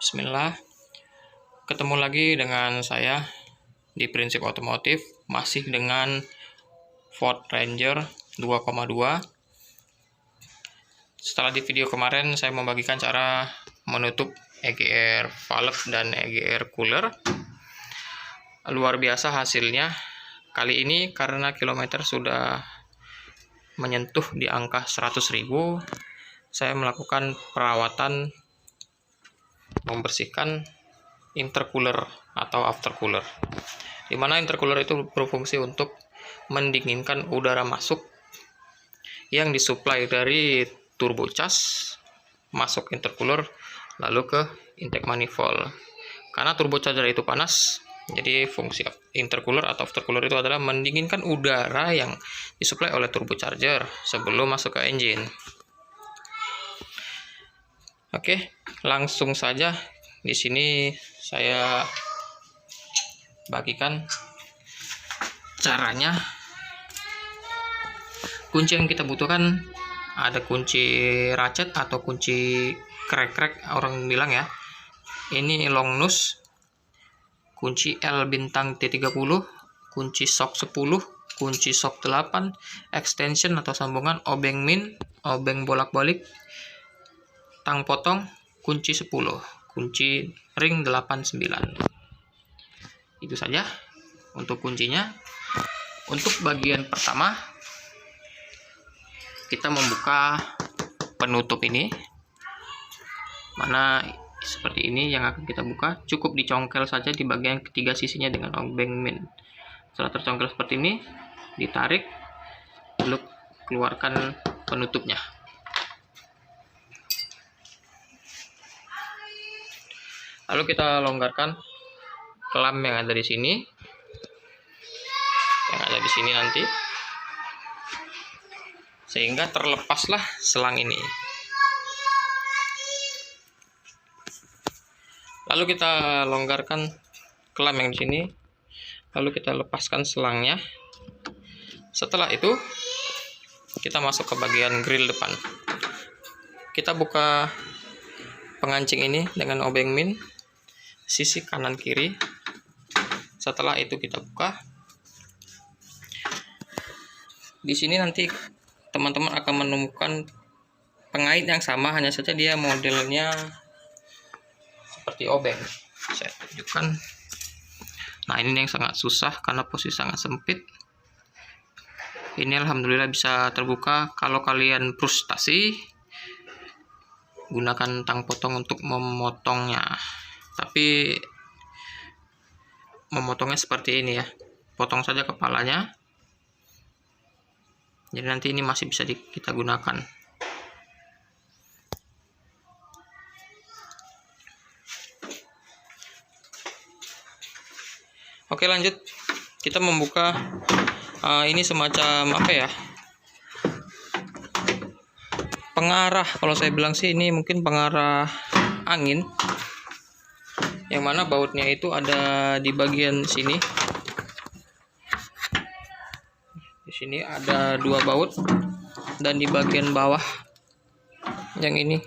Bismillah, ketemu lagi dengan saya di Prinsip Otomotif, masih dengan Ford Ranger 2,2. Setelah di video kemarin saya membagikan cara menutup EGR valve dan EGR cooler. Luar biasa hasilnya. Kali ini karena kilometer sudah menyentuh di angka 100.000, saya melakukan perawatan membersihkan intercooler atau aftercooler, di mana intercooler itu berfungsi untuk mendinginkan udara masuk yang disuplai dari turbocharger masuk intercooler lalu ke intake manifold. Karena turbocharger itu panas, jadi fungsi intercooler atau aftercooler itu adalah mendinginkan udara yang disuplai oleh turbocharger sebelum masuk ke engine. Oke, langsung saja di sini saya bagikan caranya. Kunci yang kita butuhkan ada kunci ratchet atau kunci krek-krek orang bilang ya. Ini long nose, kunci L bintang T30, kunci shock 10, kunci shock 8, extension atau sambungan, obeng min, obeng bolak-balik, tang potong, kunci 10, kunci ring 89. Itu saja untuk kuncinya. Untuk bagian pertama, kita membuka penutup ini, mana seperti ini yang akan kita buka. Cukup dicongkel saja di bagian ketiga sisinya dengan obeng min. Setelah tercongkel seperti ini, ditarik, lalu keluarkan penutupnya. Lalu kita longgarkan klam yang ada di sini, nanti, sehingga terlepaslah selang ini. Lalu kita longgarkan klam yang di sini, lalu kita lepaskan selangnya. Setelah itu kita masuk ke bagian grill depan. Kita buka pengancing ini dengan obeng min sisi kanan kiri. Setelah itu kita buka. Di sini nanti teman-teman akan menemukan pengait yang sama, hanya saja dia modelnya seperti obeng. Saya tunjukkan. Nah, ini yang sangat susah karena posisi sangat sempit. Ini alhamdulillah bisa terbuka. Kalau kalian frustasi, gunakan tang potong untuk memotongnya. Tapi memotongnya seperti ini ya, potong saja kepalanya, jadi nanti ini masih bisa kita gunakan. Oke, lanjut kita membuka ini semacam apa ya, pengarah. Kalau saya bilang sih ini mungkin pengarah angin, yang mana bautnya itu ada di bagian sini. Di sini ada 2 baut, dan di bagian bawah yang ini.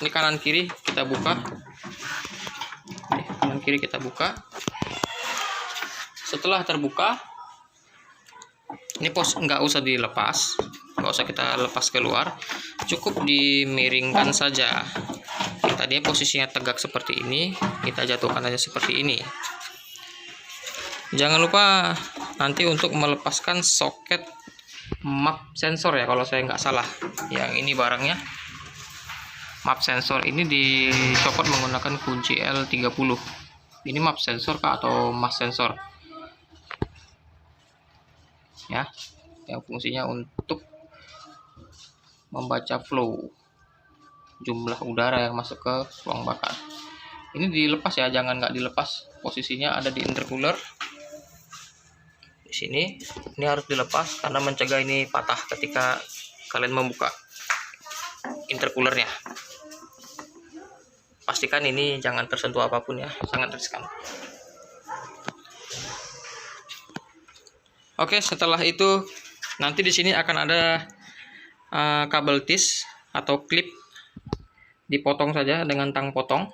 Ini kanan kiri kita buka. Kanan kiri kita buka. Setelah terbuka, ini pos nggak usah dilepas, nggak usah kita lepas keluar, cukup dimiringkan saja. Tadinya posisinya tegak seperti ini, kita jatuhkan aja seperti ini. Jangan lupa nanti untuk melepaskan soket map sensor ya, kalau saya nggak salah. Yang ini barangnya map sensor ini dicopot menggunakan kunci L30. Ini map sensor kah atau mas sensor ya, yang fungsinya untuk membaca flow, jumlah udara yang masuk ke ruang bakar. Ini dilepas ya, jangan nggak dilepas. Posisinya ada di intercooler di sini. Ini harus dilepas karena mencegah ini patah ketika kalian membuka intercoolernya. Pastikan ini jangan tersentuh apapun ya, sangat riskan. Oke, setelah itu nanti di sini akan ada kabel tis atau klip, dipotong saja dengan tang potong.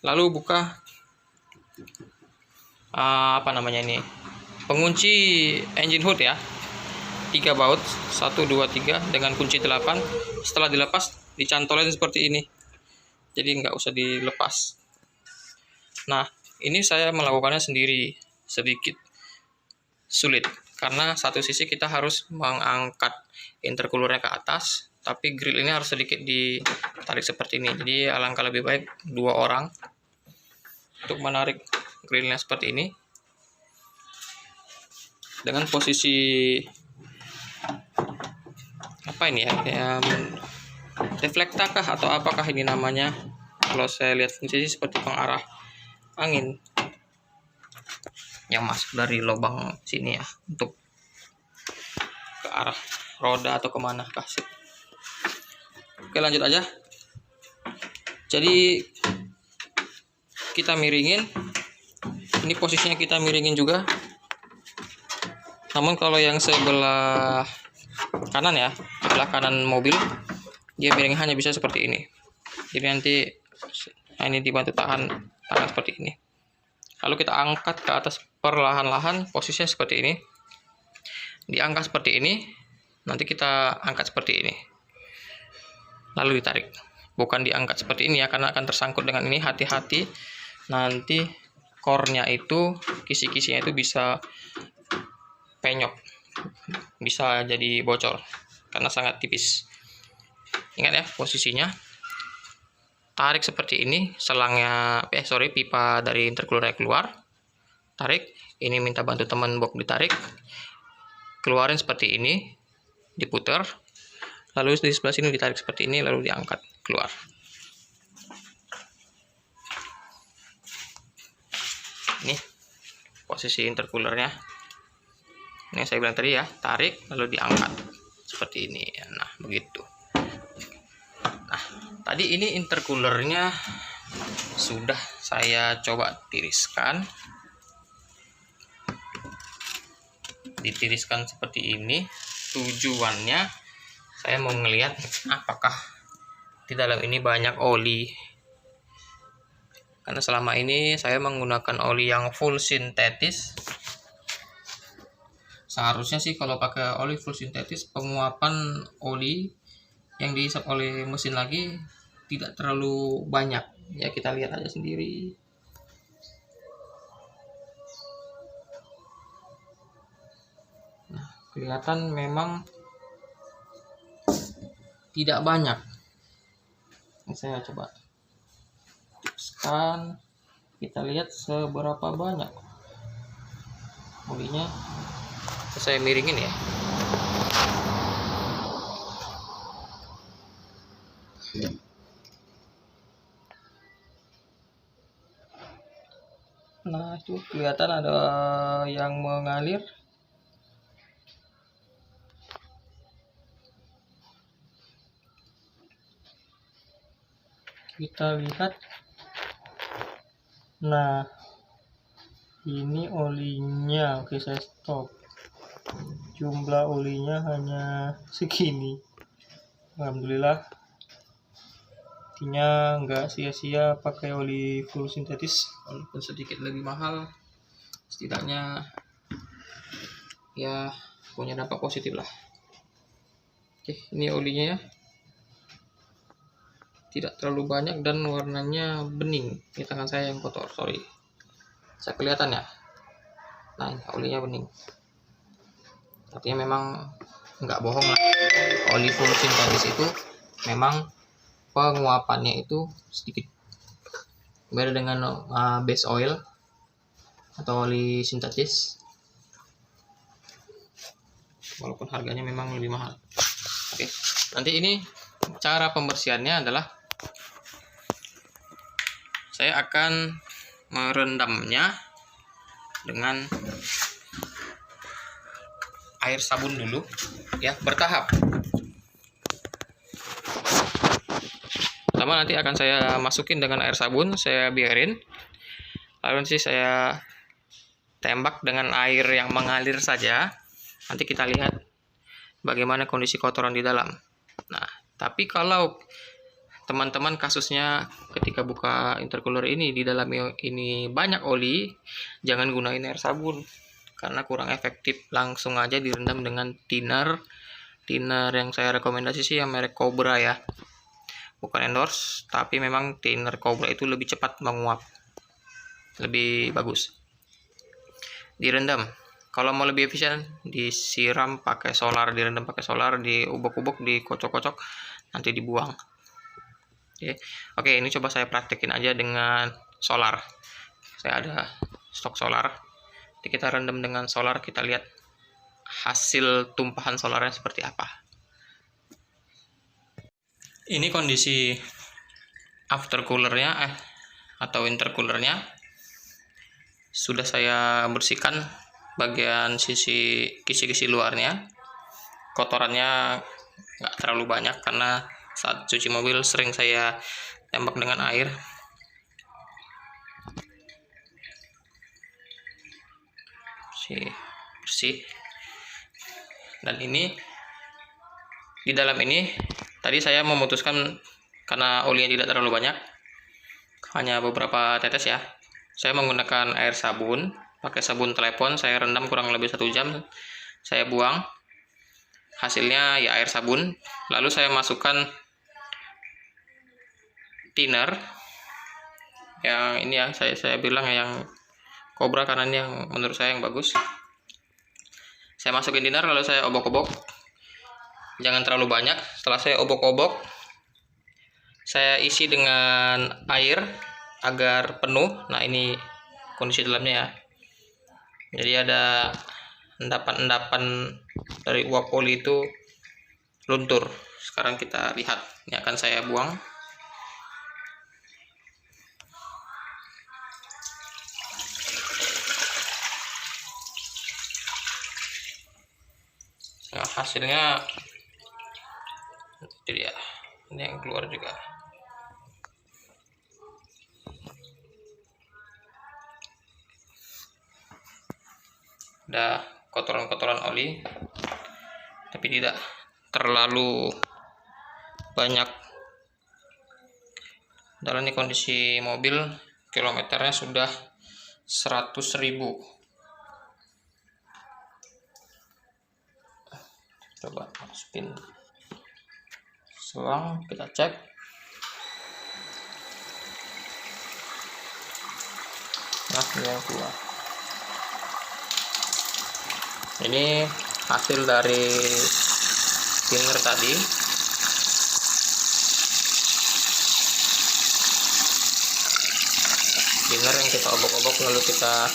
Lalu buka pengunci engine hood ya, 3 baut, 1, 2, 3 dengan kunci 8. Setelah dilepas, dicantolin seperti ini, jadi nggak usah dilepas. Nah, ini saya melakukannya sendiri, sedikit sulit karena satu sisi kita harus mengangkat intercoolernya ke atas, tapi grill ini harus sedikit ditarik seperti ini. Jadi alangkah lebih baik 2 orang untuk menarik grillnya seperti ini dengan posisi apa ini ya, deflekta kah atau apakah ini namanya? Kalau saya lihat fungsinya seperti pengarah angin yang masuk dari lubang sini ya, untuk ke arah roda atau kemana kasih. Oke, lanjut aja. Jadi kita miringin, ini posisinya kita miringin juga. Namun kalau yang sebelah kanan ya, sebelah kanan mobil, dia miringnya hanya bisa seperti ini. Jadi nanti ini dibantu tangan seperti ini. Lalu kita angkat ke atas perlahan-lahan, posisinya seperti ini. Diangkat seperti ini, nanti kita angkat seperti ini. Lalu ditarik. Bukan diangkat seperti ini ya, karena akan tersangkut dengan ini. Hati-hati, nanti core-nya itu, kisi-kisinya itu bisa penyok, bisa jadi bocor karena sangat tipis. Ingat ya posisinya, tarik seperti ini, pipa dari intercooler keluar, tarik. Ini minta bantu teman box ditarik, keluarin seperti ini, diputar, lalu di sebelah sini ditarik seperti ini, lalu diangkat keluar. Ini posisi intercoolernya. Ini yang saya bilang tadi ya, tarik lalu diangkat seperti ini. Nah, begitu. Nah, tadi ini intercoolernya sudah saya coba tiriskan. Ditiriskan seperti ini. Tujuannya saya mau melihat apakah di dalam ini banyak oli. Karena selama ini saya menggunakan oli yang full sintetis. Seharusnya sih kalau pakai oli full sintetis, penguapan oli yang dihisap oleh mesin lagi tidak terlalu banyak. Ya kita lihat aja sendiri. Nah, kelihatan memang tidak banyak. Ini saya coba tipskan, kita lihat seberapa banyak olinya. Saya miringin ya. Nah, itu kelihatan ada yang mengalir. Kita lihat. Nah, ini olinya. Oke, saya stop. Jumlah olinya hanya segini. Alhamdulillah, artinya nggak sia-sia pakai oli full sintetis, walaupun sedikit lebih mahal, setidaknya ya punya dampak positif lah. Oke, ini olinya ya, tidak terlalu banyak dan warnanya bening. Ini tangan saya yang kotor, sorry. Saya kelihatan ya. Nah, olinya bening. Artinya memang nggak bohong lah, oli full sintetis itu memang penguapannya itu sedikit beda dengan base oil atau oli sintetis, walaupun harganya memang lebih mahal. Oke, nanti ini cara pembersihannya adalah saya akan merendamnya dengan air sabun dulu ya, bertahap. Pertama nanti akan saya masukin dengan air sabun, saya biarin. Lalu nanti saya tembak dengan air yang mengalir saja. Nanti kita lihat bagaimana kondisi kotoran di dalam. Nah, tapi kalau teman-teman kasusnya ketika buka intercooler ini di dalamnya ini banyak oli, jangan gunain air sabun karena kurang efektif. Langsung aja direndam dengan thinner yang saya rekomendasi sih yang merek Cobra ya, bukan endorse, tapi memang thinner Cobra itu lebih cepat menguap, lebih bagus. Direndam, kalau mau lebih efisien disiram pakai solar, direndam pakai solar, diubuk-ubuk, dikocok-kocok, nanti dibuang. Oke, ini coba saya praktekin aja dengan solar. Saya ada stok solar. Jadi kita rendam dengan solar, kita lihat hasil tumpahan solarnya seperti apa. Ini kondisi after coolernya atau intercoolernya. Sudah saya bersihkan bagian kisi-kisi luarnya. Kotorannya nggak terlalu banyak karena saat cuci mobil sering saya tembak dengan air. Bersih. Dan ini di dalam ini tadi saya memutuskan karena olinya tidak terlalu banyak, hanya beberapa tetes ya. Saya menggunakan air sabun, pakai sabun telepon, saya rendam kurang lebih 1 jam, saya buang. Hasilnya ya air sabun. Lalu saya masukkan thinner yang ini ya, saya bilang yang Cobra karena ini yang menurut saya yang bagus. Saya masukin thinner lalu saya obok-obok, jangan terlalu banyak. Setelah saya obok-obok, saya isi dengan air agar penuh. Nah, ini kondisi dalamnya ya, jadi ada endapan-endapan dari uap oli itu luntur. Sekarang kita lihat, ini akan saya buang. Nah, hasilnya itu dia, ini yang keluar juga. Ada kotoran-kotoran oli, tapi tidak terlalu banyak. Dan ini kondisi mobil, kilometernya sudah 100.000. Coba masukin selang, kita cek. Nah, ini yang keluar. Ini hasil dari thinner tadi. Thinner yang kita obok-obok lalu kita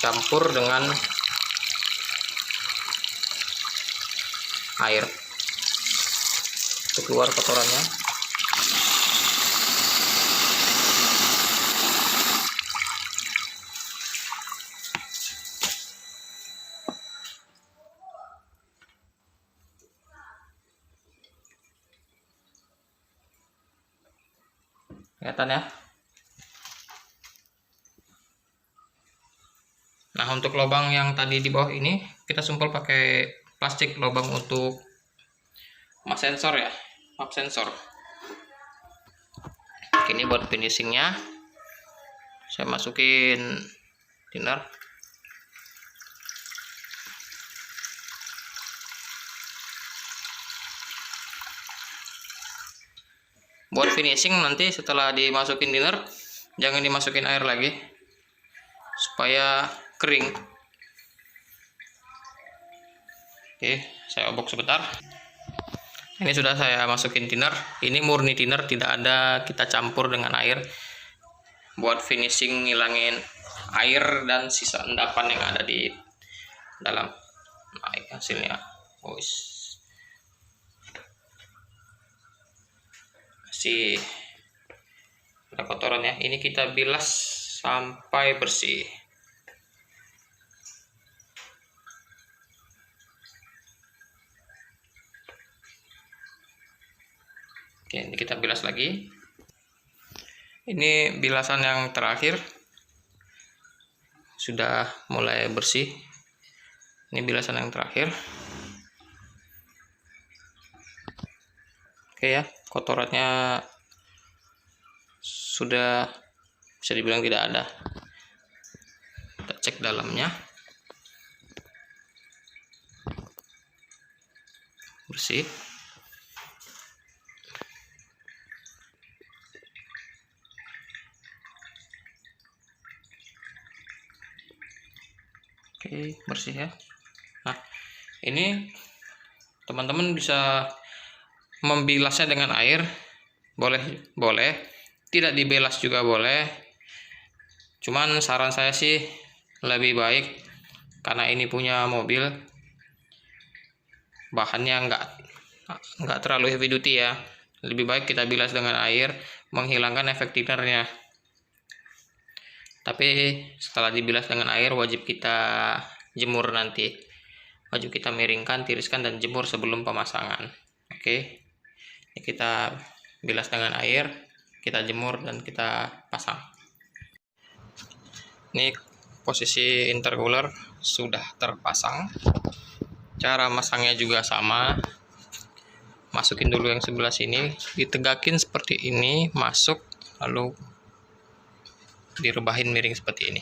campur dengan air. Itu keluar kotorannya. Kelihatan ya. Nah, untuk lubang yang tadi di bawah ini kita sumpel pakai plastik, lubang untuk map sensor ya, map sensor. Ini buat finishingnya, saya masukin thinner. Buat finishing nanti setelah dimasukin thinner, jangan dimasukin air lagi supaya kering. Oke, saya obok sebentar. Ini sudah saya masukin thinner. Ini murni thinner, tidak ada kita campur dengan air. Buat finishing ngilangin air dan sisa endapan yang ada di dalam. Nah, hasilnya. Masih ada kotoran ya. Ini kita bilas sampai bersih. Oke, ini kita bilas lagi. Ini bilasan yang terakhir. Sudah mulai bersih. Ini bilasan yang terakhir. Oke ya, kotorannya sudah bisa dibilang tidak ada. Kita cek dalamnya, bersih. Oke, bersih ya. Nah, ini teman-teman bisa membilasnya dengan air, boleh, tidak dibilas juga boleh. Cuman saran saya sih lebih baik, karena ini punya mobil, bahannya nggak terlalu heavy duty ya. Lebih baik kita bilas dengan air, menghilangkan efek thinnernya. Tapi setelah dibilas dengan air, wajib kita jemur nanti. Wajib kita miringkan, tiriskan, dan jemur sebelum pemasangan. Oke, ini kita bilas dengan air, kita jemur, dan kita pasang. Ini posisi intercooler sudah terpasang. Cara masangnya juga sama. Masukin dulu yang sebelah sini, ditegakin seperti ini, masuk, lalu direbahin miring seperti ini.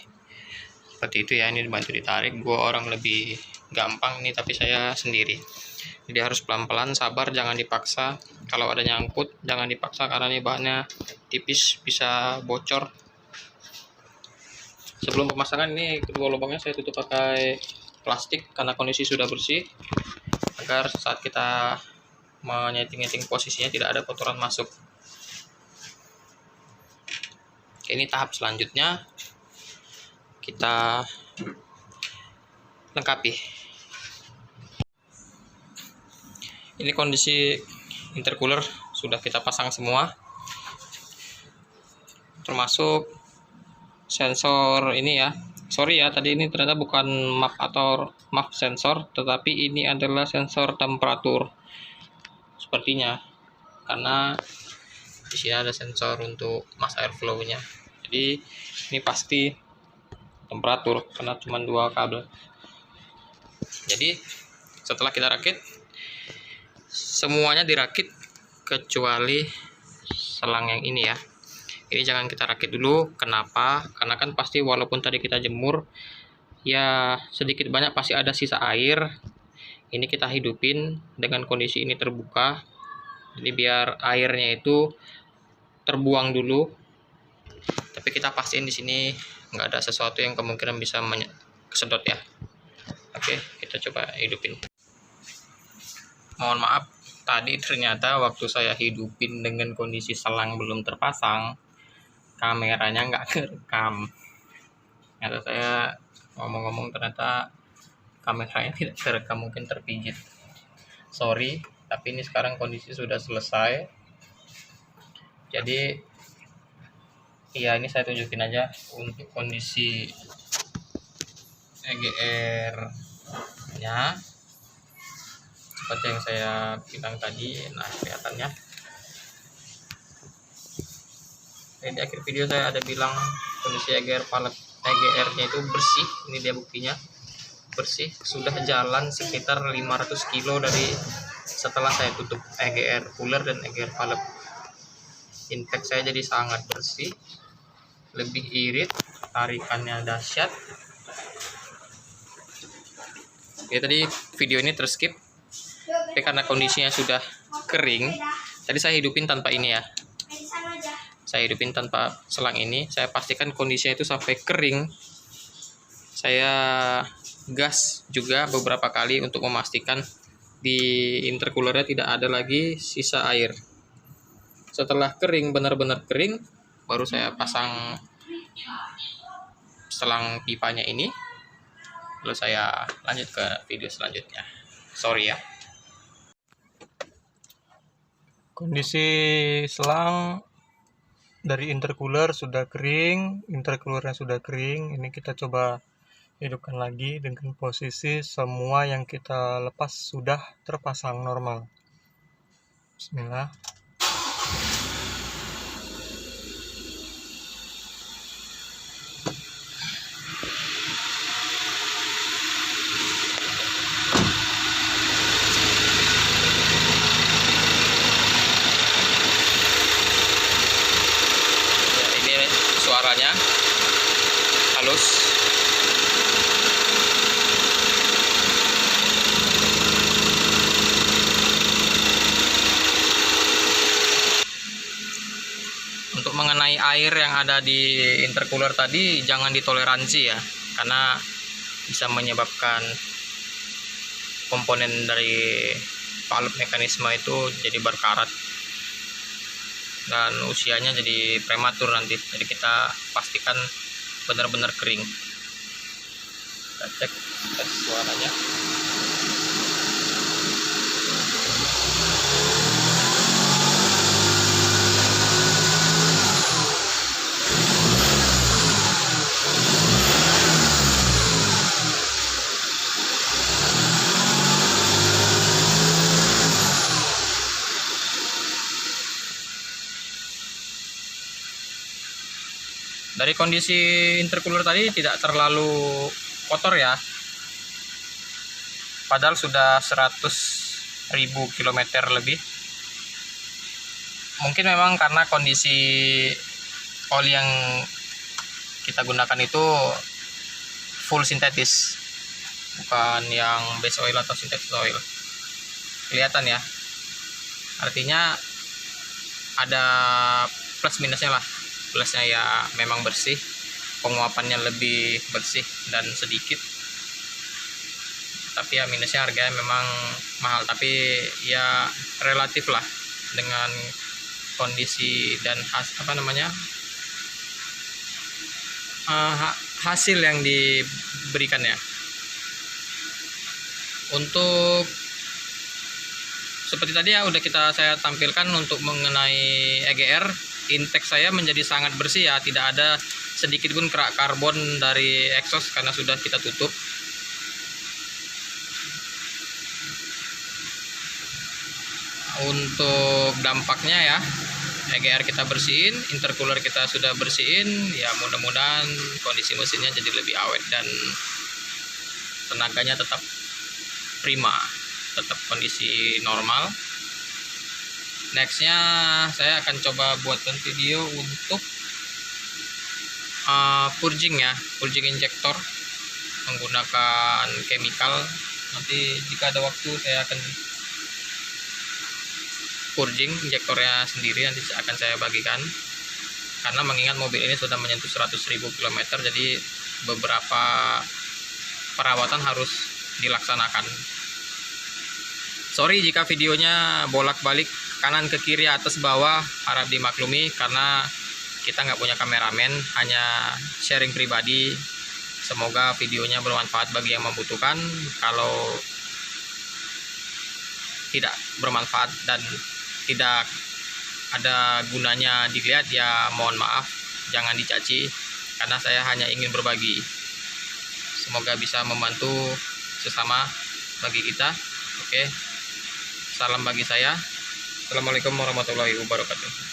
Seperti itu ya, ini dibantu ditarik. Gua orang lebih gampang nih, tapi saya sendiri. Jadi harus pelan-pelan, sabar, jangan dipaksa. Kalau ada nyangkut, jangan dipaksa karena ini bahannya tipis, bisa bocor. Sebelum pemasangan ini kedua lubangnya saya tutup pakai plastik karena kondisi sudah bersih, agar saat kita menyeting-nyeting posisinya tidak ada kotoran masuk. Ini tahap selanjutnya kita lengkapi. Ini kondisi intercooler sudah kita pasang semua, termasuk sensor ini ya. Sorry ya, tadi ini ternyata bukan map atau map sensor, tetapi ini adalah sensor temperatur sepertinya, karena di sini ada sensor untuk mass airflow-nya. Jadi ini pasti temperatur karena cuma 2 kabel. Jadi setelah kita rakit, semuanya dirakit kecuali selang yang ini ya. Ini jangan kita rakit dulu. Kenapa? Karena kan pasti walaupun tadi kita jemur, ya sedikit banyak pasti ada sisa air. Ini kita hidupin dengan kondisi ini terbuka. Jadi biar airnya itu terbuang dulu. Tapi kita pastiin di sini nggak ada sesuatu yang kemungkinan bisa kesedot ya. Oke, kita coba hidupin. Mohon maaf, tadi ternyata waktu saya hidupin dengan kondisi selang belum terpasang, kameranya nggak kerekam. Ternyata saya ngomong-ngomong ternyata kameranya tidak terekam, mungkin terpijit. Sorry, tapi ini sekarang kondisi sudah selesai. Jadi ya ini saya tunjukin aja untuk kondisi EGR nya seperti yang saya bilang tadi. Nah, kelihatannya di akhir video saya ada bilang kondisi EGR nya itu bersih. Ini dia buktinya, bersih. Sudah jalan sekitar 500 kilo dari setelah saya tutup EGR cooler dan EGR valve. Intake saya jadi sangat bersih, lebih irit, tarikannya dahsyat. Ya tadi video ini terskip, tapi karena kondisinya sudah kering, tadi saya hidupin tanpa ini ya. Saya hidupin tanpa selang ini, saya pastikan kondisinya itu sampai kering. Saya gas juga beberapa kali untuk memastikan di intercoolernya tidak ada lagi sisa air. Setelah kering, benar-benar kering, baru saya pasang selang pipanya ini. Lalu saya lanjut ke video selanjutnya. Sorry ya. Kondisi selang dari intercooler sudah kering, intercoolernya sudah kering. Ini kita coba hidupkan lagi dengan posisi semua yang kita lepas sudah terpasang normal. Bismillah. mengenai air yang ada di intercooler tadi, jangan ditoleransi ya, karena bisa menyebabkan komponen dari valve mekanisme itu jadi berkarat dan usianya jadi prematur nanti. Jadi kita pastikan benar-benar kering. Kita cek tes suaranya. Dari kondisi intercooler tadi tidak terlalu kotor ya, padahal sudah 100.000 km lebih. Mungkin memang karena kondisi oli yang kita gunakan itu full sintetis, bukan yang base oil atau synthetic oil. Kelihatan ya, artinya ada plus minusnya lah. Plusnya ya memang bersih, penguapannya lebih bersih dan sedikit, tapi ya minusnya harganya memang mahal, tapi ya relatif lah dengan kondisi dan hasil yang diberikannya. Untuk seperti tadi ya udah saya tampilkan untuk mengenai EGR. Intake saya menjadi sangat bersih ya, tidak ada sedikit pun kerak karbon dari exhaust karena sudah kita tutup. Untuk dampaknya ya, EGR kita bersihin, intercooler kita sudah bersihin, ya mudah-mudahan kondisi mesinnya jadi lebih awet dan tenaganya tetap prima, tetap kondisi normal. Nextnya saya akan coba buatkan video untuk purging ya, purging injektor menggunakan chemical. Nanti jika ada waktu saya akan purging injektornya sendiri, nanti akan saya bagikan, karena mengingat mobil ini sudah menyentuh 100.000 km, jadi beberapa perawatan harus dilaksanakan. Sorry jika videonya bolak-balik kanan ke kiri, atas bawah, harap dimaklumi karena kita nggak punya kameramen, hanya sharing pribadi. Semoga videonya bermanfaat bagi yang membutuhkan. Kalau tidak bermanfaat dan tidak ada gunanya dilihat, ya mohon maaf, jangan dicaci, karena saya hanya ingin berbagi. Semoga bisa membantu sesama bagi kita. Oke, salam bagi saya. Assalamualaikum warahmatullahi wabarakatuh.